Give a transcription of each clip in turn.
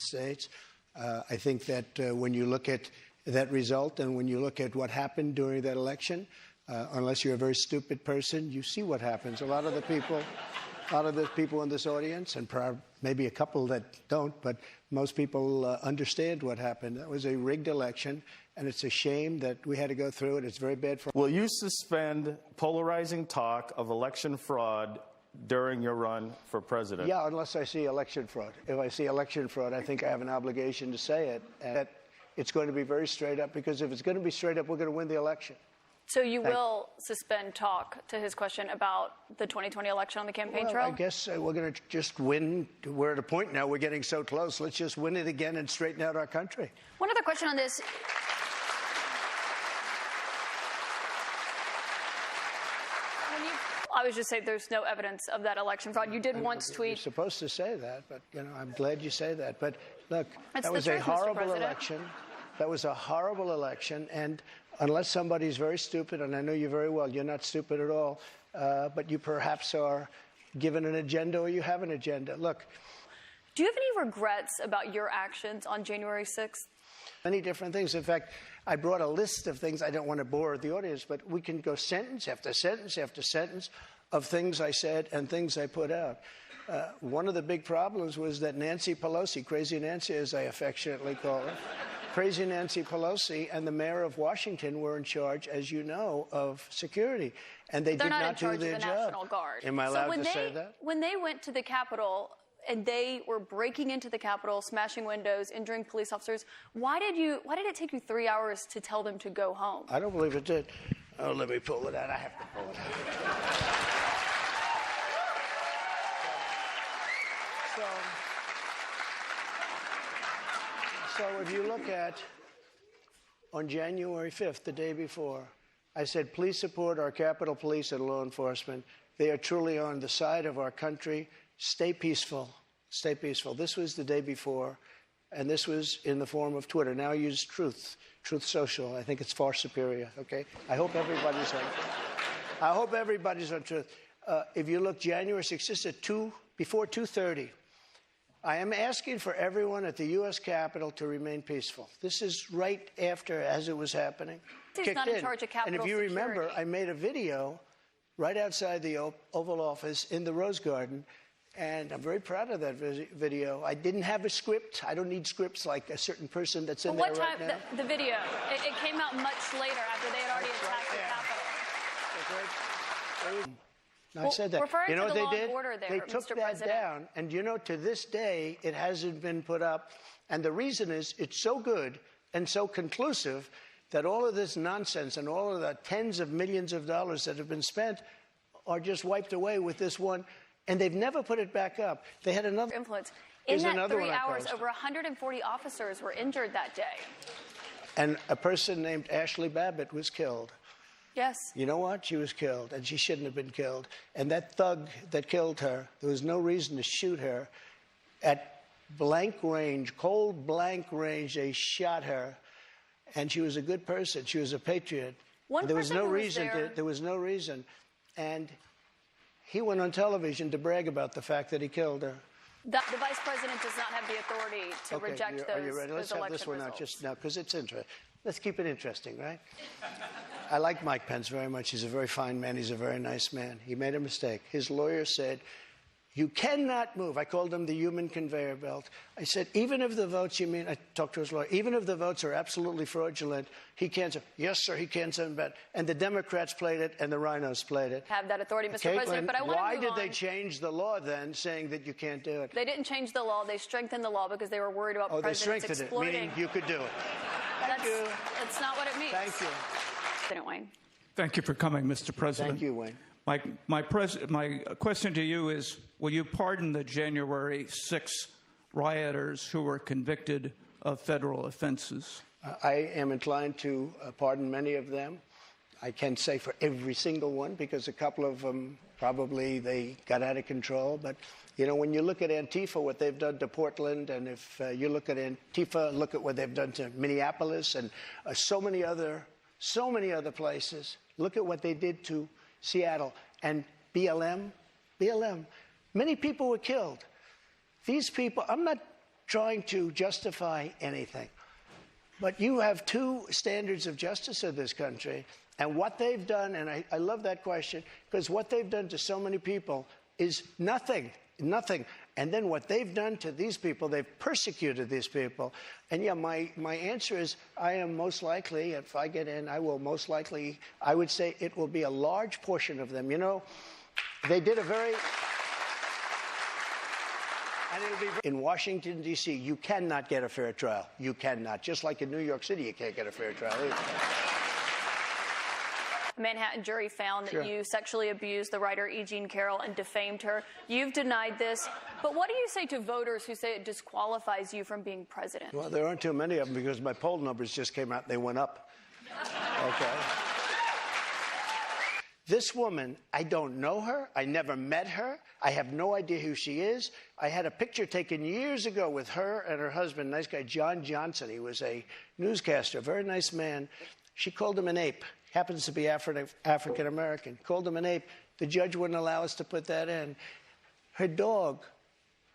States. I think that when you look at that result and when you look at what happened during that election, unless you're a very stupid person, you see what happens. A lot of the people in this audience, and maybe a couple that don't, but most people understand what happened. That was a rigged election, and it's a shame that we had to go through it. It's very bad for... Will you suspend polarizing talk of election fraud during your run for president? Yeah, unless I see election fraud. If I see election fraud, I think I have an obligation to say it. And it's going to be very straight up, because if it's going to be straight up, we're going to win the election. So you will suspend talk, to his question, about the 2020 election on the campaign trail? I guess we're going to just win. We're at a point now, we're getting so close. Let's just win it again and straighten out our country. One other question on this. I was just saying there's no evidence of that election fraud. You did once tweet... You're supposed to say that, but, I'm glad you say that. But, look, that was a horrible election. That was a horrible election, and unless somebody's very stupid, and I know you very well, you're not stupid at all, but you perhaps are given an agenda or you have an agenda. Look. Do you have any regrets about your actions on January 6th? Many different things. In fact, I brought a list of things. I don't want to bore the audience, but we can go sentence after sentence after sentence of things I said and things I put out. One of the big problems was that Nancy Pelosi, Crazy Nancy as I affectionately call her, Crazy Nancy Pelosi and the mayor of Washington were in charge, as you know, of security. And they did not do their job. They're not in charge of the National Guard. Am I allowed to say that? When they went to the Capitol and they were breaking into the Capitol, smashing windows, injuring police officers, why did it take you 3 hours to tell them to go home? I don't believe it did. Oh, let me pull it out. I have to pull it out. So if you look at, on January 5th, the day before, I said, please support our Capitol Police and law enforcement. They are truly on the side of our country. Stay peaceful. Stay peaceful. This was the day before, and this was in the form of Twitter. Now I use Truth Social. I think it's far superior, okay? I hope everybody's on Truth. If you look January 6th, this is before 2:30. I am asking for everyone at the U.S. Capitol to remain peaceful. This is right after, as it was happening. He's not in charge of Capitol And if you remember, I made a video right outside the Oval Office in the Rose Garden, and I'm very proud of that video. I didn't have a script. I don't need scripts like a certain person that's in there right now. The video, it came out much later after they had already attacked the Capitol. I said that. Referring to what the they law did? and order there, they took Mr. that President. down, and to this day, it hasn't been put up. And the reason is it's so good and so conclusive that all of this nonsense and all of the tens of millions of dollars that have been spent are just wiped away with this one, and they've never put it back up. They had another influence. In that 3 hours, over 140 officers were injured that day. And a person named Ashley Babbitt was killed. Yes. You know what? She was killed, and she shouldn't have been killed. And that thug that killed her, there was no reason to shoot her. At blank range, cold blank range, they shot her. And she was a good person. She was a patriot. There was no reason. And he went on television to brag about the fact that he killed her. The vice president does not have the authority to reject those. Are you ready? Let's have this one out just now, because it's interesting. Let's keep it interesting, right? I like Mike Pence very much. He's a very fine man. He's a very nice man. He made a mistake. His lawyer said, you cannot move. I called him the human conveyor belt. I said, even if the votes, I talked to his lawyer, even if the votes are absolutely fraudulent, he can't say, yes, sir, he can't send bet. And the Democrats played it, and the rhinos played it. Have that authority, Mr. President, but I want to move on. Why did they change the law then, saying that you can't do it? They didn't change the law. They strengthened the law because they were worried about presidents exploiting. They strengthened it, meaning you could do it. That's not what it means. Thank you. President Wayne. Thank you for coming, Mr. President. Thank you, Wayne. My question to you is, will you pardon the January 6 rioters who were convicted of federal offenses? I am inclined to pardon many of them. I can't say for every single one, because a couple of them probably they got out of control. But, when you look at Antifa, what they've done to Portland, and if you look at Antifa, look at what they've done to Minneapolis and so many other places. Look at what they did to Seattle and BLM. Many people were killed. These people, I'm not trying to justify anything. But you have two standards of justice in this country, and what they've done, and I love that question, because what they've done to so many people is nothing. And then what they've done to these people, they've persecuted these people. And yeah, my answer is I am most likely, if I get in, I will most likely, I would say it will be a large portion of them. You know, they did a very... And it'll be in Washington, D.C., you cannot get a fair trial. You cannot. Just like in New York City, you can't get a fair trial either. A Manhattan jury found that you sexually abused the writer E. Jean Carroll and defamed her. You've denied this. But what do you say to voters who say it disqualifies you from being president? Well, there aren't too many of them because my poll numbers just came out and they went up. Okay. This woman, I don't know her. I never met her. I have no idea who she is. I had a picture taken years ago with her and her husband, nice guy, John Johnson. He was a newscaster, very nice man. She called him an ape. Happens to be African American. Called him an ape. The judge wouldn't allow us to put that in. Her dog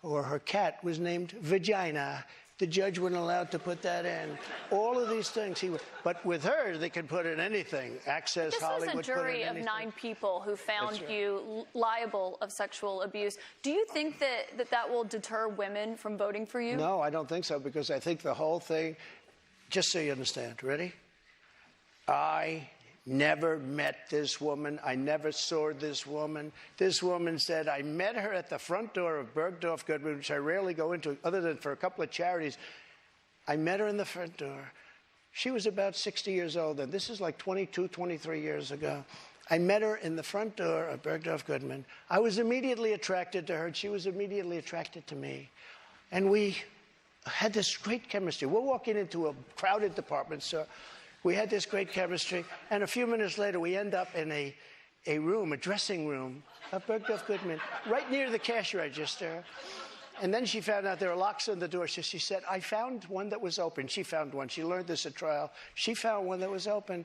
or her cat was named Vagina. The judge wouldn't allow to put that in. All of these things. But with her, they could put in anything. Access, Hollywood, this was a jury of 9 people who found you liable of sexual abuse. Do you think that will deter women from voting for you? No, I don't think so, because I think the whole thing, just so you understand, ready? I never met this woman. I never saw this woman. This woman said, I met her at the front door of Bergdorf Goodman, which I rarely go into, other than for a couple of charities. I met her in the front door. She was about 60 years old, and this is like 22, 23 years ago. I met her in the front door of Bergdorf Goodman. I was immediately attracted to her, and she was immediately attracted to me. And we had this great chemistry. We're walking into a crowded department store. We had this great chemistry, and a few minutes later, we end up in a room, a dressing room of Bergdorf Goodman, right near the cash register. And then she found out there were locks on the door, so she said, I found one that was open. She found one. She learned this at trial. She found one that was open.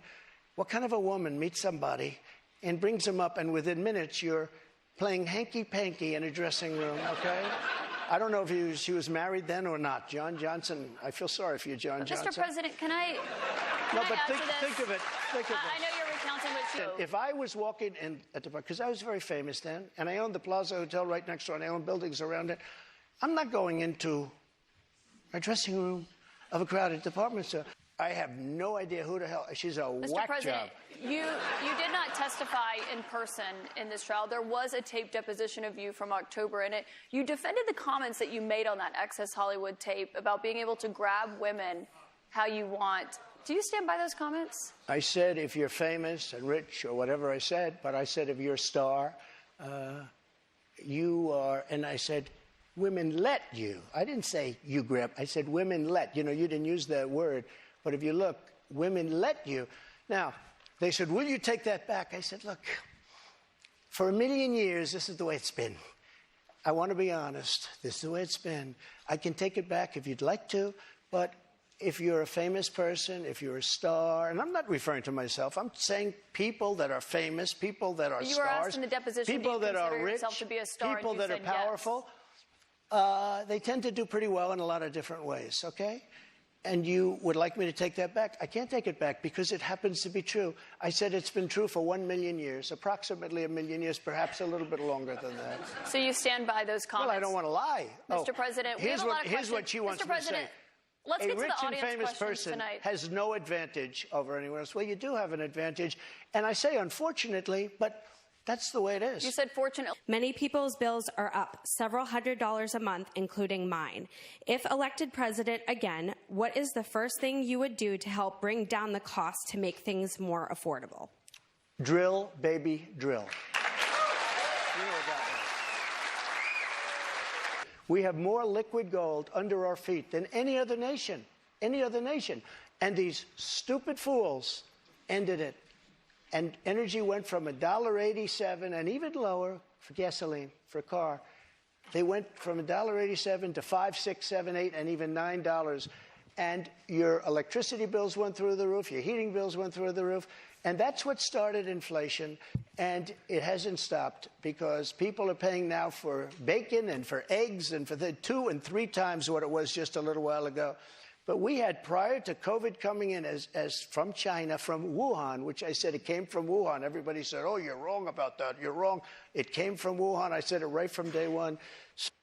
What kind of a woman meets somebody and brings them up, and within minutes, you're playing hanky-panky in a dressing room, okay? I don't know if she was married then or not. John Johnson, I feel sorry for you, John Johnson. Mr. President, can I think of it. I know you're recounting what you... If I was walking in at the park, because I was very famous then, and I owned the Plaza Hotel right next door, and I owned buildings around it, I'm not going into a dressing room of a crowded department store. I have no idea who the hell. She's a Mr. whack President, job. You did not testify in person in this trial. There was a taped deposition of you from October in it. You defended the comments that you made on that Access Hollywood tape about being able to grab women how you want. Do you stand by those comments? I said if you're famous and rich or whatever I said, but I said if you're a star, you are, and I said women let you. I didn't say you grab. I said women let. You know, you didn't use that word. But if you look, women let you. Now, they said, will you take that back? I said, look, for 1,000,000 years, this is the way it's been. I want to be honest. This is the way it's been. I can take it back if you'd like to, but if you're a famous person, if you're a star, and I'm not referring to myself, I'm saying people that are famous, people that are you were stars, asked in the deposition, people that are rich, to be a star, people that are powerful, they tend to do pretty well in a lot of different ways, okay? And you would like me to take that back? I can't take it back because it happens to be true. I said it's been true for 1,000,000 years, approximately 1,000,000 years, perhaps a little bit longer than that. So you stand by those comments? Well, I don't want to lie. Mr. President, we have a lot of questions. Here's what she wants Mr. me to President, say. let's a get to rich the and audience famous questions person tonight. has no advantage over anyone else. Well, you do have an advantage. And I say unfortunately, but that's the way it is. You said fortunately. Many people's bills are up several $100s a month, including mine. If elected president again, what is the first thing you would do to help bring down the cost to make things more affordable? Drill, baby, drill. You know what that is. We have more liquid gold under our feet than any other nation. Any other nation. And these stupid fools ended it. And energy went from $1.87 and even lower for gasoline, for a car. They went from $1.87 to $5, $6, $7, $8, and even $9. and your electricity bills went through the roof, your heating bills went through the roof, and that's what started inflation, and it hasn't stopped because people are paying now for bacon and for eggs and for the 2 and 3 times what it was just a little while ago. But we had, prior to COVID coming in as from China, from Wuhan, which I said it came from Wuhan. Everybody said, oh, you're wrong about that. You're wrong. It came from Wuhan. I said it right from day one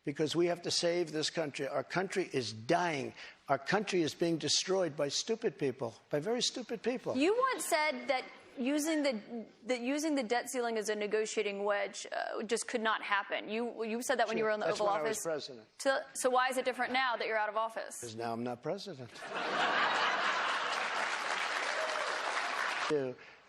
because we have to save this country. Our country is dying. Our country is being destroyed by stupid people, by very stupid people. You once said that using the debt ceiling as a negotiating wedge just could not happen. You said that when you were in the Oval Office. That's when I was president. So why is it different now that you're out of office? Because now I'm not president.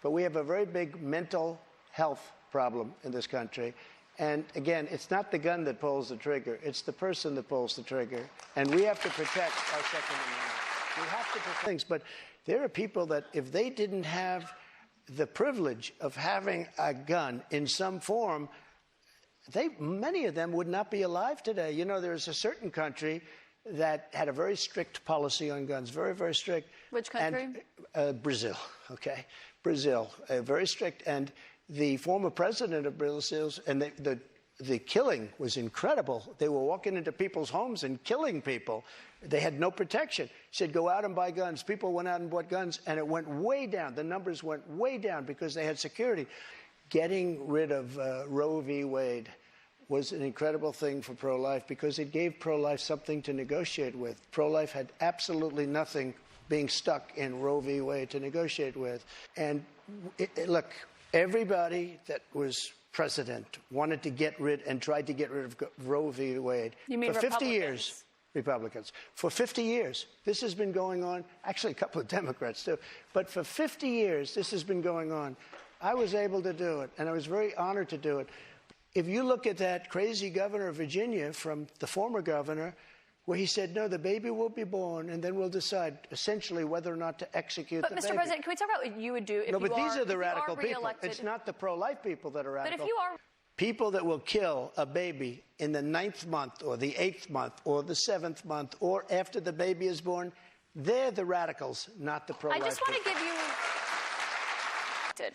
But we have a very big mental health problem in this country. And again, it's not the gun that pulls the trigger. It's the person that pulls the trigger. And we have to protect our Second Amendment. We have to protect things. But there are people that if they didn't have the privilege of having a gun in some form, many of them would not be alive today. You know, there's a certain country that had a very strict policy on guns, very, very strict. Which country? And, Brazil, okay. Brazil, very strict. And the former president of Brazil, and the killing was incredible. They were walking into people's homes and killing people. They had no protection. He said, go out and buy guns. People went out and bought guns, and it went way down. The numbers went way down because they had security. Getting rid of Roe v. Wade was an incredible thing for pro-life because it gave pro-life something to negotiate with. Pro-life had absolutely nothing being stuck in Roe v. Wade to negotiate with. And look, everybody that was president wanted to get rid and tried to get rid of Roe v. Wade. You mean for 50 Republicans? years. Republicans. For 50 years, this has been going on. Actually, a couple of Democrats, too. But for 50 years, this has been going on. I was able to do it, and I was very honored to do it. If you look at that crazy governor of Virginia from the former governor, where he said, no, the baby will be born, and then we'll decide, essentially, whether or not to execute the baby. But, Mr. President, can we talk about what you would do if you are No, but these are the radical people. Re-elected? It's not the pro-life people that are radical. But if you are... People that will kill a baby in the 9th month or the 8th month or the 7th month or after the baby is born, they're the radicals, not the pro-life I just want to give you...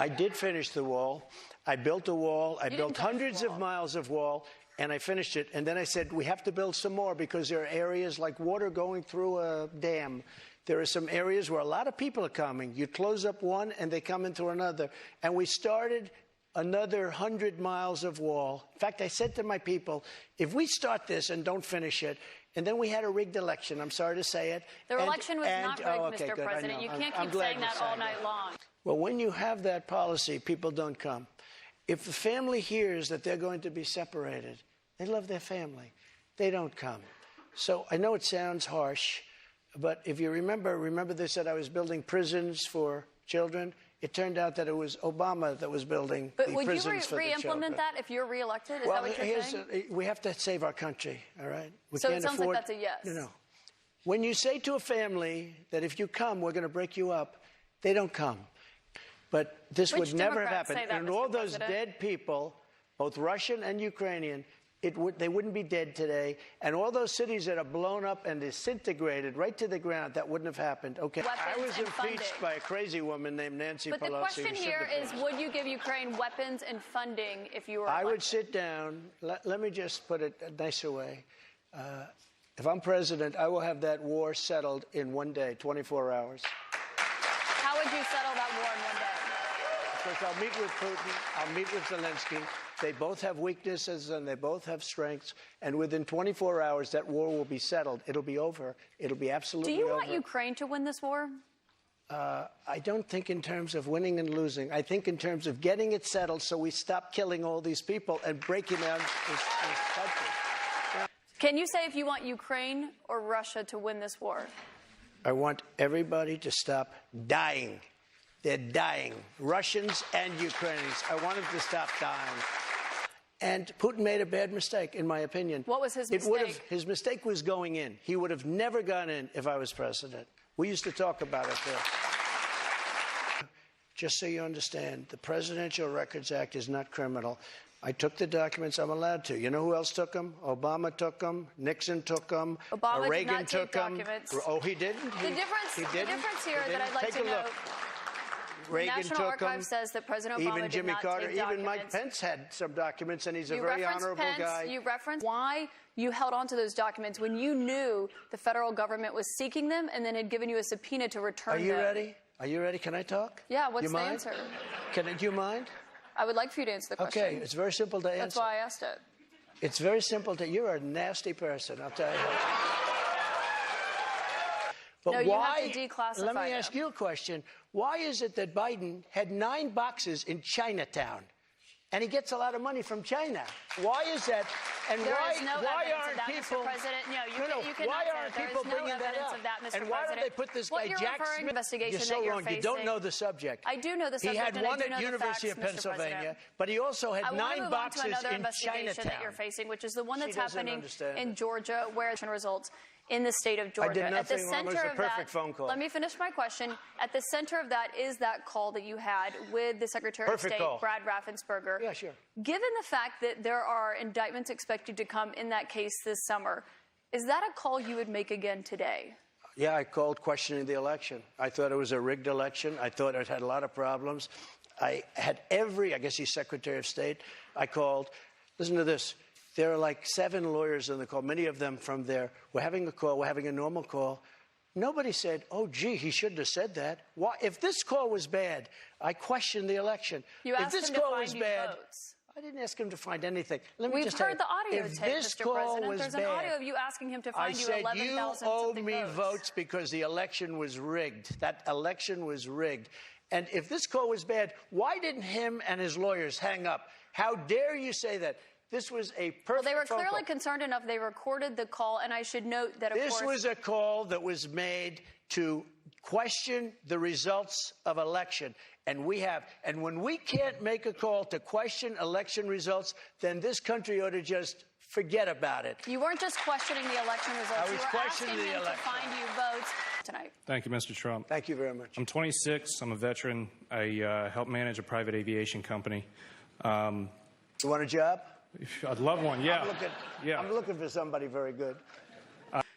I did finish the wall. I built a wall. I built hundreds of miles of wall, and I finished it. And then I said, we have to build some more because there are areas like water going through a dam. There are some areas where a lot of people are coming. You close up one, and they come in through another. And we started another 100 miles of wall. In fact, I said to my people, if we start this and don't finish it, and then we had a rigged election, I'm sorry to say it. The election was not rigged, Mr. President. You can't keep saying that all night long. Well, when you have that policy, people don't come. If the family hears that they're going to be separated, they love their family. They don't come. So I know it sounds harsh, but if you remember they said I was building prisons for children. It turned out that it was Obama that was building the prisons for the children. But would you re-implement that if you're re-elected? Is that what you're saying? We have to save our country, all right? So it sounds like that's a yes. No. When you say to a family that if you come, we're going to break you up, they don't come. But this would never happen. And all those dead people, both Russian and Ukrainian, they wouldn't be dead today. And all those cities that are blown up and disintegrated right to the ground, that wouldn't have happened. Okay, I was impeached by a crazy woman named Nancy Pelosi. But the question here is, would you give Ukraine weapons and funding if you were elected? I would sit down. Let me just put it a nicer way. If I'm president, I will have that war settled in one day, 24 hours. How would you settle that war in one day? Because I'll meet with Putin, I'll meet with Zelensky. They both have weaknesses and they both have strengths. And within 24 hours, that war will be settled. It'll be over. It'll be absolutely over. Do you want Ukraine to win this war? I don't think in terms of winning and losing. I think in terms of getting it settled so we stop killing all these people and breaking down this country. Can you say if you want Ukraine or Russia to win this war? I want everybody to stop dying. They're dying, Russians and Ukrainians. I want them to stop dying. And Putin made a bad mistake, in my opinion. What was his mistake? His mistake was going in. He would have never gone in if I was president. We used to talk about it there. Just so you understand, the Presidential Records Act is not criminal. I took the documents. I'm allowed to. You know who else took them? Obama took them. Nixon took them. Obama Reagan did not took take them. documents. Oh, he didn't? The difference here that I'd like Take to a know. look. The Reagan National took Archives them. says that President Obama Even did Jimmy not Carter, take documents. even Mike Pence had some documents, and he's a You very referenced honorable Pence, guy. You referenced why you held on to those documents when you knew the federal government was seeking them and then had given you a subpoena to return them. Are you ready? Are you ready? Can I talk? Yeah, what's you the mind? answer? Do you mind? I would like for you to answer the question. Okay, it's very simple to answer. That's why I asked it. It's very simple to. You're a nasty person, I'll tell you. But No, you why? have to declassify Let me them. ask you a question. Why is it that Biden had 9 boxes in Chinatown, and he gets a lot of money from China? Why is that? And There why is no why evidence aren't of that, people? Mr. President. No, you cannot why say aren't that. people There is no bringing that evidence up? of that, Mr. And why don't they President. put this What guy you're Jack referring to Smith? investigation You're so that you're wrong. You don't facing. know the subject. I do know the subject. He had and I one do at know the University facts, of Mr. Pennsylvania, President. but he also had I want 9 to move boxes on to another in investigation Chinatown. that you're facing, which is the one She that's doesn't happening understand in it. Georgia, where results in the state of Georgia. I did At the nothing wrong. It was center a of perfect that, phone call. let me finish my question. At the center of that is that call that you had with the Secretary Perfect of State, call. Brad Raffensperger. Yeah, sure. Given the fact that there are indictments expected to come in that case this summer, is that a call you would make again today? Yeah, I called questioning the election. I thought it was a rigged election. I thought it had a lot of problems. I had I guess he's Secretary of State. I called. Listen to this. There are like 7 lawyers on the call, many of them from there. We're having a call. We're having a normal call. Nobody said, oh, gee, he shouldn't have said that. Why? If this call was bad, I questioned the election. You asked if this him to call find was you bad, votes. I didn't ask him to find anything. Let me We've just tell heard you, the audio if tape, this Mr. call President. was There's an bad, audio of you asking him to I find you said, 11,000 you owe something me votes because the election was rigged. That election was rigged. And if this call was bad, why didn't him and his lawyers hang up? How dare you say that? This was a perfect Well, they were phone clearly call. concerned enough. They recorded the call, and I should note that, of This course, was a call that was made to question the results of election. And we have. And when we can't make a call to question election results, then this country ought to just forget about it. you weren't just questioning the election results. I was You were questioning asking the him to election. find you votes tonight. Thank you, Mr. Trump. Thank you very much. I'm 26. I'm a veteran. I help manage a private aviation company. You want a job? I'd love one. Yeah. I'm looking for somebody very good.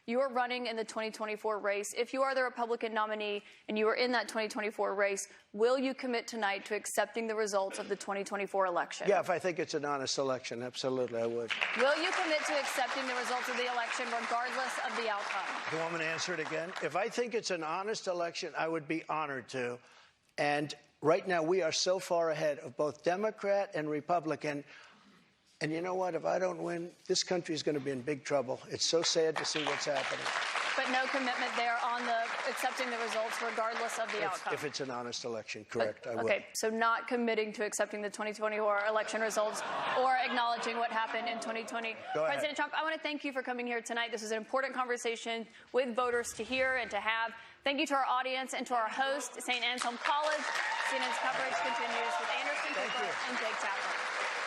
You are running in the 2024 race. If you are the Republican nominee and you are in that 2024 race, will you commit tonight to accepting the results of the 2024 election? Yeah, if I think it's an honest election, absolutely, I would. Will you commit to accepting the results of the election regardless of the outcome? You want me to answer it again? If I think it's an honest election, I would be honored to. And right now, we are so far ahead of both Democrat and Republican. And you know what? If I don't win, this country is going to be in big trouble. It's so sad to see what's happening. But no commitment there on the accepting the results regardless of the outcome. If it's an honest election, correct, I will. Okay, so not committing to accepting the 2024 election results or acknowledging what happened in 2020. Go ahead. President Trump, I want to thank you for coming here tonight. This is an important conversation with voters to hear and to have. Thank you to our audience and to our host, St. Anselm College. CNN's coverage continues with